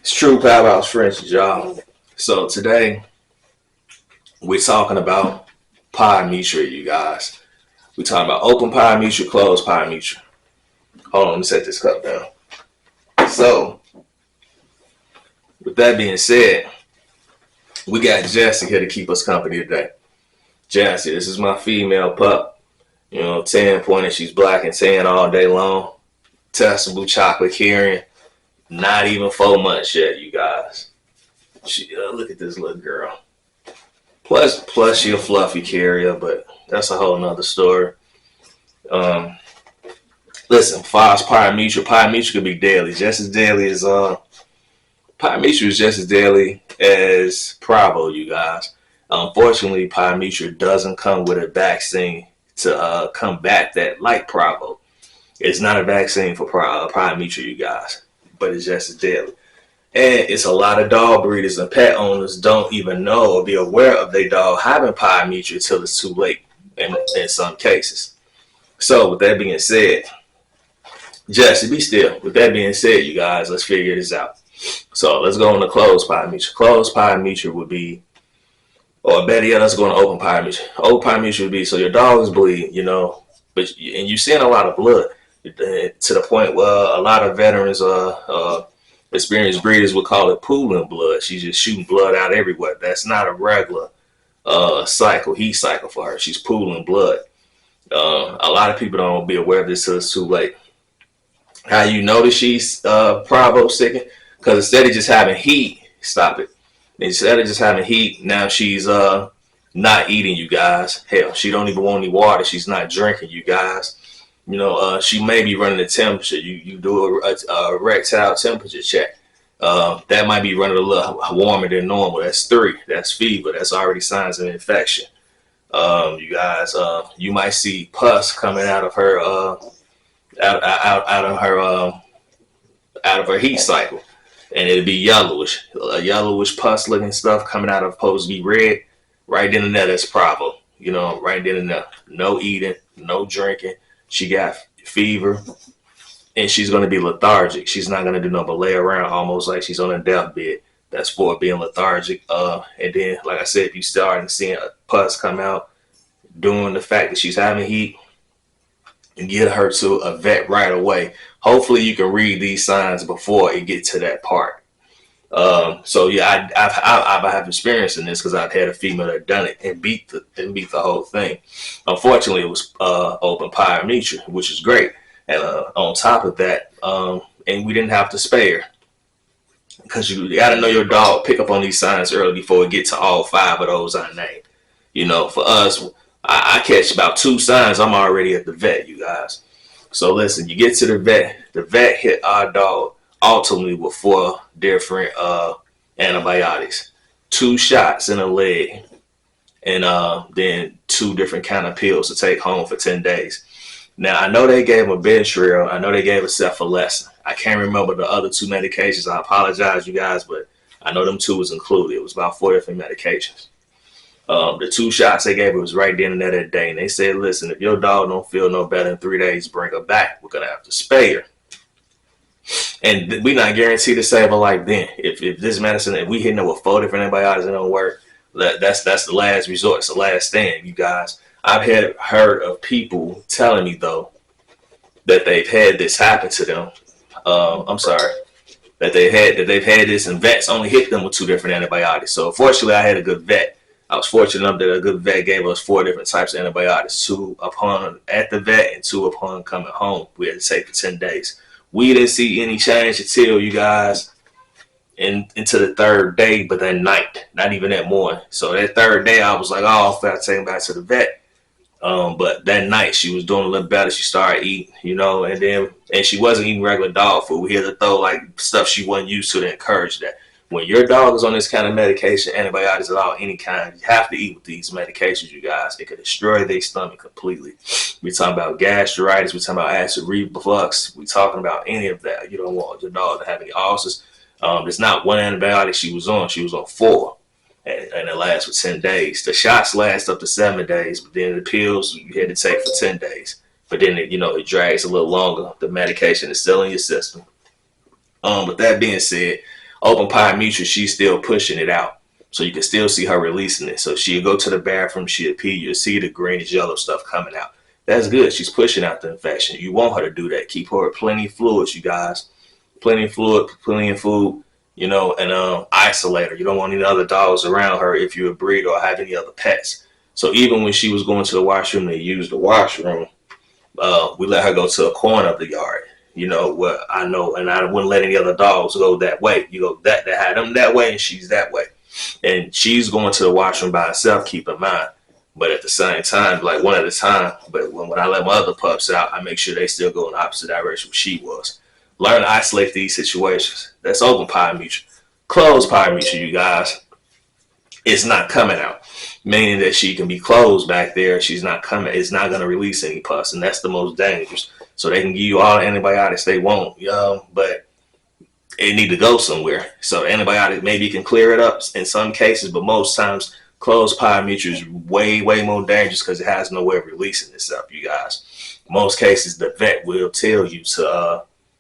It's true Powerhouse French, y'all. So today we're talking about Pyometra, you guys. We're talking about open Pyometra, closed Pyometra. Hold on, let me set this cup down. So, with that being said, we got Jessie here to keep us company today. Jessie, this is my female pup. 10 pointed. She's black and tan all day long. Testable chocolate carrying. Not even 4 months yet, you guys. Look at this little girl. Plus she a fluffy carrier, but that's a whole nother story. Listen, Fox Pyometra could be deadly, just as deadly as Pyometra is just as deadly as Provo, you guys. Unfortunately, Pyometra doesn't come with a vaccine to combat that like Provo. It's not a vaccine for Pyometra, you guys, but it's just as deadly. And it's a lot of dog breeders and pet owners don't even know or be aware of their dog having Pyometra until it's too late in some cases. So with that being said, Jesse, be still. With that being said, you guys, let's figure this out. So let's go on to closed Pyometra. Closed Pyometra would be, or better yet, let's go on to open Pyometra. Open Pyometra would be so your dog is bleeding, and you're seeing a lot of blood to the point where a lot of veterans experienced breeders would call it pooling blood. She's just shooting blood out everywhere. That's not a regular heat cycle for her. She's pooling blood. A lot of people don't be aware of this till it's too late. How you notice she's Provo sicking? Because instead of just having heat, stop it. Instead of just having heat, now she's not eating, you guys. Hell, she don't even want any water. She's not drinking, you guys. She may be running the temperature. You do a erectile temperature check. That might be running a little warmer than normal. That's 3. That's fever. That's already signs of infection. You guys, you might see pus coming out of her, out of her heat cycle, and it'd be yellowish, pus looking stuff coming out of supposed to be red. Right then and there, that's Provo. Right then and there. No eating, no drinking. She got fever, and she's going to be lethargic. She's not going to do nothing but lay around almost like she's on a deathbed. That's for being lethargic. And then, like I said, if you start seeing a pus come out during the fact that she's having heat, and get her to a vet right away. Hopefully, you can read these signs before it gets to that part. So yeah, I have experience in this because I've had a female that done it and beat the whole thing. Unfortunately, it was open Pyometra, which is great. And on top of that, and we didn't have to spay her because you got to know your dog, pick up on these signs early before we get to all 5 of those I named. For us, I catch about 2 signs, I'm already at the vet, you guys. So listen, you get to the vet hit our dog ultimately with 4 different antibiotics, 2 shots in a leg, and then 2 different kind of pills to take home for 10 days. Now, I know they gave him a Benadryl. I know they gave a cephalexin. I can't remember the other 2 medications. I apologize, you guys, but I know them 2 was included. It was about 4 different medications. The 2 shots they gave her was right then and there that day. And they said, listen, if your dog don't feel no better in 3 days, bring her back. We're going to have to spay her. And we're not guaranteed to save her life then. If this medicine, if we hitting her with 4 different antibiotics and it don't work, that's the last resort. It's the last stand, you guys. I've heard of people telling me, though, that they've had this happen to them. That they've had this, and vets only hit them with 2 different antibiotics. So fortunately, I had a good vet. I was fortunate enough that a good vet gave us 4 different types of antibiotics, 2 upon at the vet and 2 upon coming home. We had to take for 10 days. We didn't see any change until, you guys, into the 3rd day, but that night, not even that morning. So that 3rd day, I was like, oh, I take him back to the vet. But that night, she was doing a little better. She started eating, and she wasn't eating regular dog food. We had to throw like stuff she wasn't used to encourage that. When your dog is on this kind of medication, antibiotics at all, any kind, you have to eat with these medications, you guys. It could destroy their stomach completely. We're talking about gastritis. We're talking about acid reflux. We're talking about any of that. You don't want your dog to have any ulcers. There's not 1 antibiotic she was on. She was on 4. And it lasts for 10 days. The shots last up to 7 days, but then the pills you had to take for 10 days. But then, it drags a little longer. The medication is still in your system. With that being said, Open Pyometra, she's still pushing it out. So you can still see her releasing it. So she'll go to the bathroom, she'll pee, you'll see the greenish yellow stuff coming out. That's good. She's pushing out the infection. You want her to do that. Keep her with plenty of fluids, you guys. Plenty of fluid, plenty of food, and isolate her. You don't want any other dogs around her if you're a breed or have any other pets. So even when she was going to the washroom to use the washroom, we let her go to a corner of the yard, where I know, and I wouldn't let any other dogs go that way. That had them that way, and she's that way. And she's going to the washroom by herself, keep in mind. But at the same time, like one at a time. But when I let my other pups out, I make sure they still go in the opposite direction where she was. Learn to isolate these situations. That's open Pyometra. Closed Pyometra, you guys, it's not coming out. Meaning that she can be closed back there. She's not coming. It's not going to release any pus. And that's the most dangerous. So they can give you all the antibiotics they want. But it need to go somewhere. So antibiotic maybe can clear it up in some cases, but most times closed Pyometra is way, way more dangerous because it has no way of releasing itself, you guys. Most cases, the vet will tell you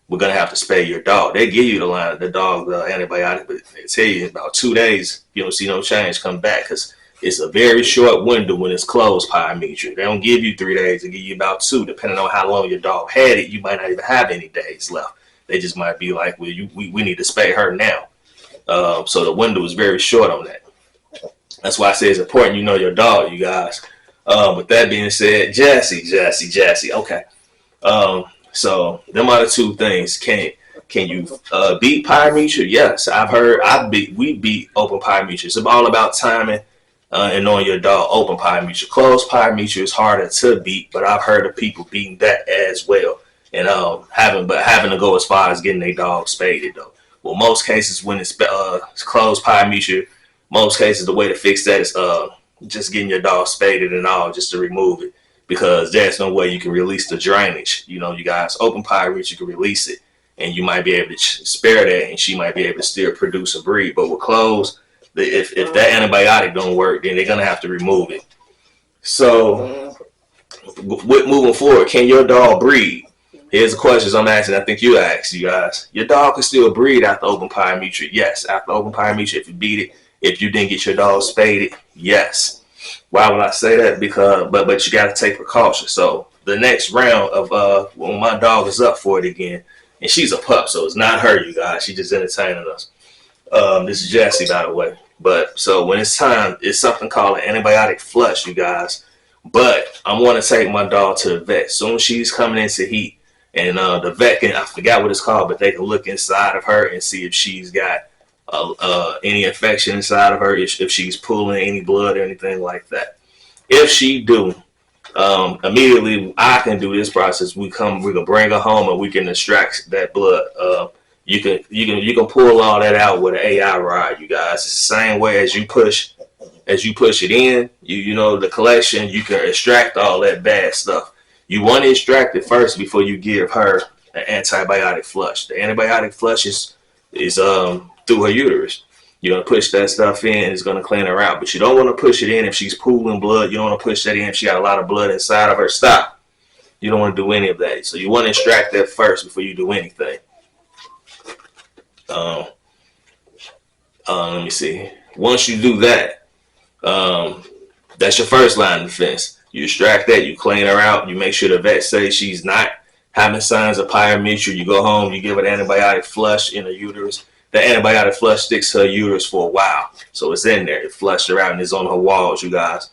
we're going to have to spay your dog. They give you the dog antibiotic, but they tell you in about 2 days, you don't see no change come back because it's a very short window when it's closed Pyometra. They don't give you 3 days. They give you about 2, depending on how long your dog had it. You might not even have any days left. They just might be like, well, we need to spay her now. So the window is very short on that. That's why I say it's important you know your dog, you guys. With that being said, Jassy. Okay. So them are the 2 things. Can you beat Pyometra? Yes, we beat open Pyometra. It's all about timing and knowing your dog. Open Pyometra. Closed Pyometra is harder to beat, but I've heard of people beating that as well. And having to go as far as getting their dog spaded though. Well, most cases when it's closed Pyometra, most cases the way to fix that is just getting your dog spaded and all, just to remove it, because there's no way you can release the drainage. You guys, open Pyometra, you can release it, and you might be able to spare that, and she might be able to still produce a breed. But with closed, if that antibiotic don't work, then they're gonna have to remove it. So, with moving forward, can your dog breed? Here's the questions I'm asking. I think you asked, you guys. Your dog can still breed after open Pyometra. Yes, after open Pyometra, if you beat it. If you didn't get your dog spaded, yes. Why would I say that? Because, but you got to take precautions. So the next round of when my dog is up for it again, and she's a pup, so it's not her, you guys. She's just entertaining us. This is Jassy, by the way. But so when it's time, it's something called an antibiotic flush, you guys. But I want to take my dog to the vet. Soon as she's coming into heat, and the vet can, I forgot what it's called, but they can look inside of her and see if she's got any infection inside of her, if she's pulling any blood or anything like that. If she do, immediately I can do this process. We can bring her home and we can extract that blood. You can pull all that out with an AI rod, you guys. It's the same way as you push it in, the collection, you can extract all that bad stuff. You want to extract it first before you give her an antibiotic flush. The antibiotic flush is through her uterus. You're going to push that stuff in, it's going to clean her out. But you don't want to push it in if she's pooling blood. You don't want to push that in if she got a lot of blood inside of her. Stop. You don't want to do any of that. So you want to extract that first before you do anything. Let me see. Once you do that, that's your first line of defense. You extract that, you clean her out, you make sure the vet says she's not having signs of Pyometra. You go home, you give her an antibiotic flush in her uterus. The antibiotic flush sticks to her uterus for a while. So it's in there. It flushed her out and it's on her walls, you guys.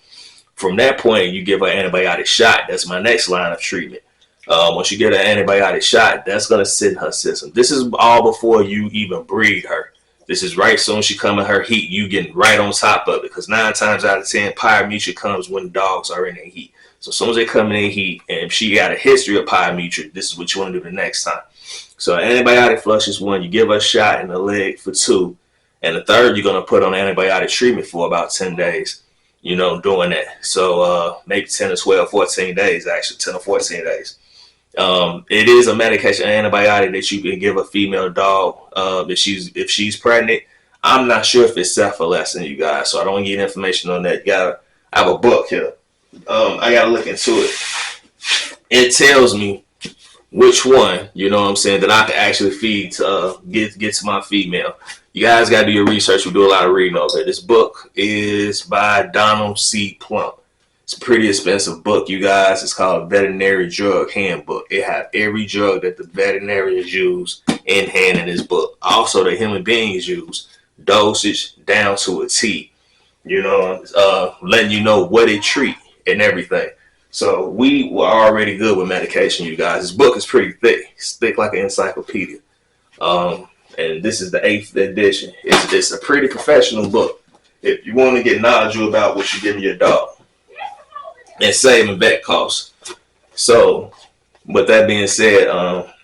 From that point, you give her an antibiotic shot. That's my next line of treatment. Once you get an antibiotic shot, that's going to sit in her system. This is all before you even breed her. This is right soon as she come in her heat, you getting right on top of it. Because 9 times out of 10, Pyometra comes when dogs are in their heat. So as soon as they come in their heat, and if she got a history of Pyometra, this is what you want to do the next time. So antibiotic flush is 1. You give her a shot in the leg for 2. And the 3rd, you're going to put on antibiotic treatment for about 10 days, doing that. So maybe 10 or 12, 14 days, actually, 10 or 14 days. It is a medication, antibiotic that you can give a female dog if she's pregnant. I'm not sure if it's cephalexin, you guys, so I don't get information on that. I have a book here. I gotta look into it. It tells me which one, you know what I'm saying, that I can actually feed to get to my female. You guys got to do your research. We do a lot of reading over it. This book is by Donald C. Plump. It's a pretty expensive book, you guys. It's called Veterinary Drug Handbook. It has every drug that the veterinarians use in hand in this book. Also, the human beings use, dosage down to a T. You know, letting you know what it treat and everything. So we were already good with medication, you guys. This book is pretty thick. It's thick like an encyclopedia. And this is the 8th edition. It's a pretty professional book. If you want to get knowledgeable about what you're giving your dog and saving vet costs. So, with that being said,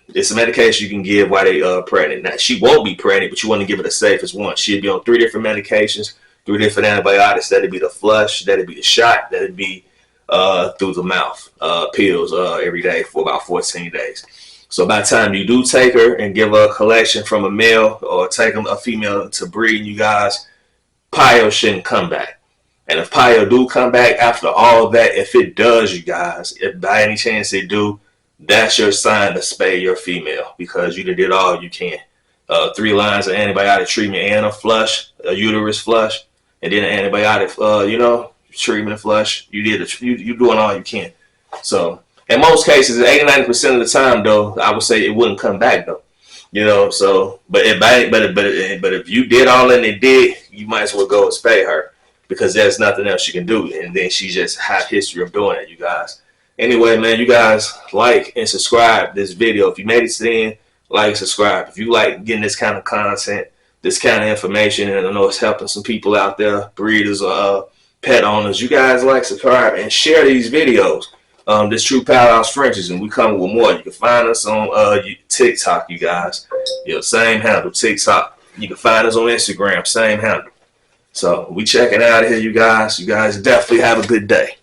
it's a medication you can give while they pregnant. Now, she won't be pregnant, but you want to give it the safest one. She'll be on 3 different medications, 3 different antibiotics. That'd be the flush, that'd be the shot, that'd be through the mouth, pills every day for about 14 days. So by the time you do take her and give her a collection from a male or take a female to breed, you guys, Pyo shouldn't come back. And if Pyo do come back after all that, if it does, you guys, if by any chance it do, that's your sign to spay your female because you did all you can. 3 lines of antibiotic treatment and a flush, a uterus flush, and then an antibiotic, treatment flush. You doing all you can. So in most cases, 80-90% of the time, though, I would say it wouldn't come back though. So but if you did all that it did, you might as well go and spay her because there's nothing else you can do, and then she just had a history of doing it, you guys. Anyway, man, you guys like and subscribe this video. If you made it to the end, like and subscribe. If you like getting this kind of content, this kind of information, and I know it's helping some people out there, breeders or pet owners, you guys like, subscribe, and share these videos. This True Powerhouse Frenchies, and we come with more. You can find us on TikTok, you guys. Same handle, TikTok. You can find us on Instagram, same handle. So we checking out of here, you guys. You guys definitely have a good day.